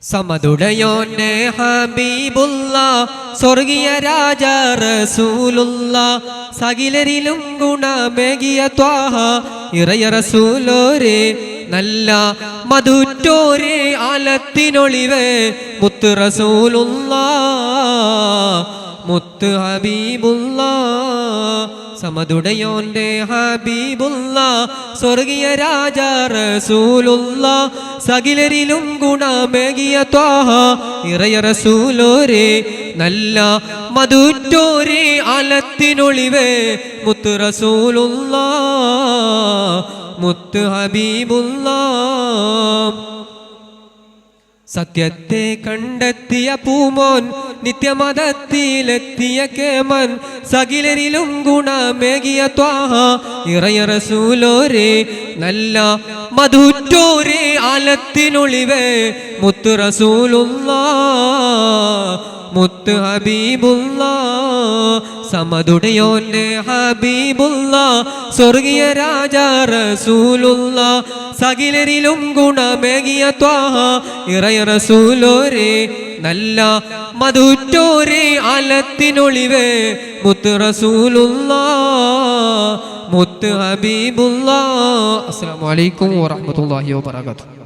സമതുടയോന്റെ ഹബീബുള്ള സ്വർഗീയ രാജ റസൂലുള്ള സകിലരിലും ഗുണമേകിയ ത്വാഹ ഇറയ റസൂലോരേ നല്ല മധുറ്റോരേ ആലത്തിനൊളിവേ മുത്ത് റസൂലുള്ള മുത്ത് ഹബീബുള്ള സമതുടയോന്റെ ഹബീബുള്ള സ്വർഗീയ രാജ റസൂലുള്ള സകിലരിലും ഗുണമേകിയ ത്വാഹ ഇറയ റസൂലോരേ നല്ല മധുറ്റോരേ ആലത്തിനൊളിവേ മുത്ത് റസൂലുള്ള മുത്ത് ഹബീബുള്ള സത്യത്തെ കണ്ടെത്തിയ പൂമോൻ നിത്യമതത്തിലെത്തിയ കേമൻ സകിലരിലും ഗുണമേകിയ ത്വാഹ ഇറയ റസൂലോരേ നല്ല മധുറ്റോരേ ആലത്തിനൊളിവേ മുത്ത് റസൂലുള്ള മുത്ത് ഹബീബുള്ള സമതുടയോന്റെ ഹബീബുള്ള സ്വർഗീയ രാജ റസൂലുള്ള സകിലരിലും ഗുണമേകിയ ത്വാഹ ഇറയ റസൂലോരേ നല്ല മധുറ്റോരേ ആലത്തിനൊളിവേ മുത്ത് റസൂലുള്ള മുത്ത് ഹബീബുള്ള. അസ്സലാമു അലൈക്കും വറഹ്മത്തുള്ളാഹി വബറകാതുഹു.